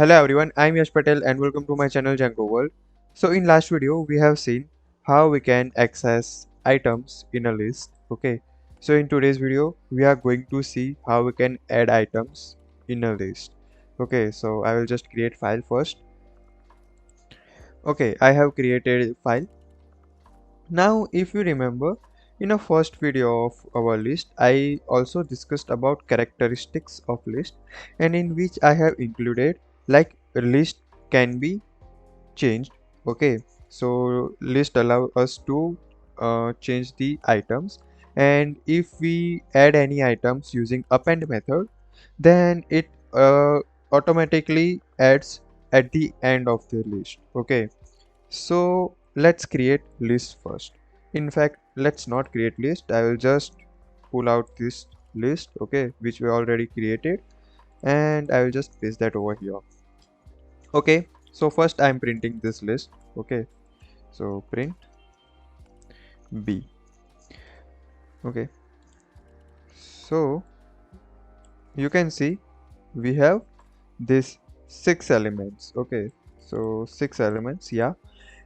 Hello everyone, I'm Yash Patel and welcome to my channel Django World. So in last video we have seen how we can access items in a list. Okay, so in today's video we are going to see how we can add items in a list. Okay, so I will just create file first. Okay, I have created file. Now if you remember, in a first video of our list I also discussed about characteristics of list, and in which I have included like a list can be changed. Okay, so list allow us to change the items, and if we add any items using append method, then it automatically adds at the end of the list. Okay, so let's create list first. In fact, let's not create list, I will just pull out this list, okay, which we already created, and I will just paste that over here. Okay, so first I'm printing this list. Okay, so print B. Okay, so you can see we have this 6 elements. Okay, so 6 elements, yeah,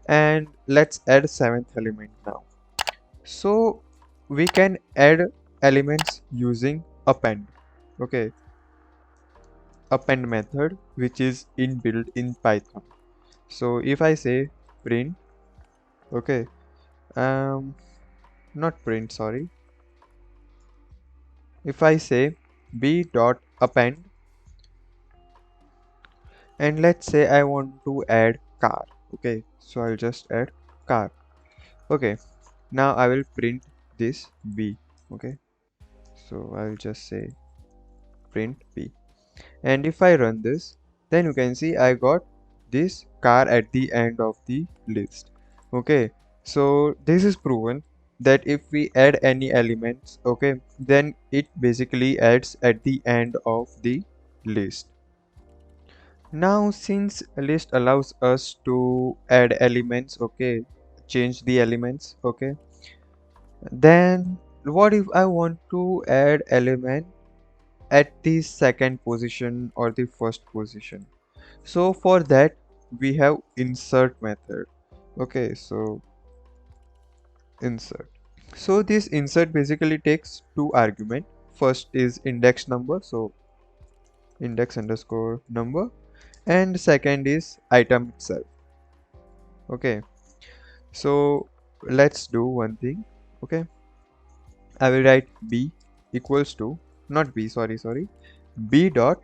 and let's add 7th element now. So we can add elements using append. Okay, append method, which is inbuilt in Python. So if I say print, okay, not print, sorry, if I say b dot append, and let's say I want to add car. Okay, so I'll just add car. Okay, now I will print this b. Okay, so I'll just say print b, and if I run this, then you can see I got this car at the end of the list. Okay, so this is proven that if we add any elements, okay, then it basically adds at the end of the list. Now since a list allows us to add elements, okay, change the elements, okay, then what if I want to add element at the second position or the first position? So for that we have insert method. Okay, so insert. So this insert basically takes two argument. First is index number, so index underscore number, and second is item itself. Okay, so let's do one thing. Okay, I will write b equals to, not b, sorry, b dot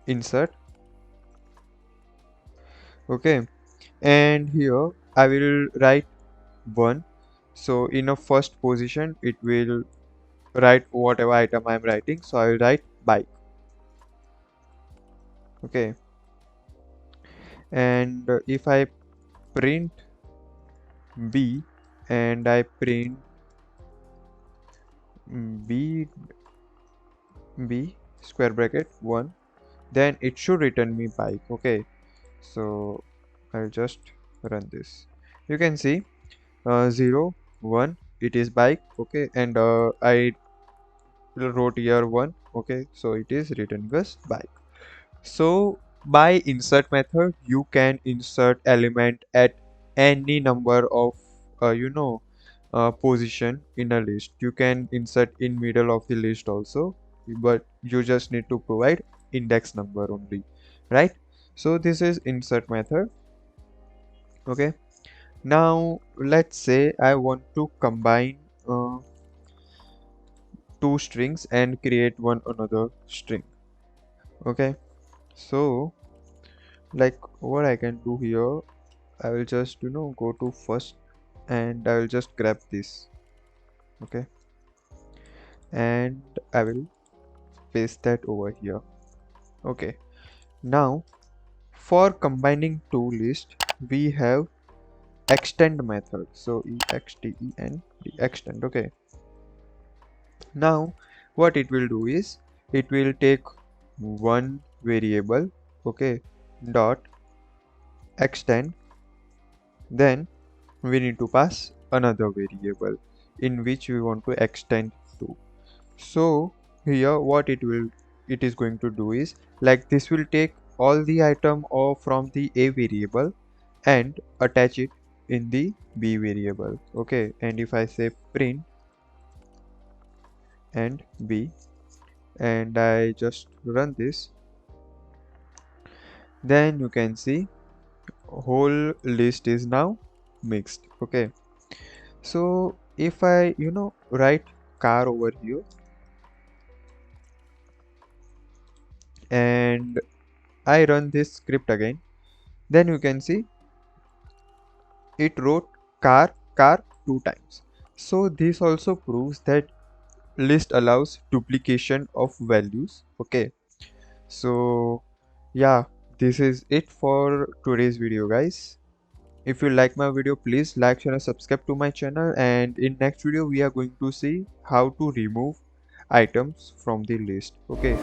insert. Okay, and here I will write 1. So in a first position it will write whatever item I'm writing, so I will write bike. Okay, and if I print b and I print b b square bracket 1, then it should return me bike. Okay, so I'll just run this. You can see 0 1 it is bike. Okay, and I wrote here 1. Okay, so it is returning us bike. So by insert method you can insert element at any number of position in a list. You can insert in middle of the list also, but you just need to provide index number only, right? So this is insert method. Okay, now let's say I want to combine two strings and create one another string. Okay, so like what I can do here, I will just go to first and I will just grab this. Okay, and I will paste that over here. Okay, now for combining two lists we have extend method, so extend extend. Okay, now what it will do is it will take one variable, okay, dot extend, then we need to pass another variable in which we want to extend to. So here what it will it is going to do is, like, this will take all the item or from the A variable and attach it in the B variable. Okay, and if I say print and B and I just run this, then you can see whole list is now mixed. Okay, so if I write car over here and I run this script again, then you can see it wrote car two times. So this also proves that list allows duplication of values. Okay, so yeah, this is it for today's video, guys. If you like my video, please like, share and subscribe to my channel, and in next video we are going to see how to remove items from the list. Okay.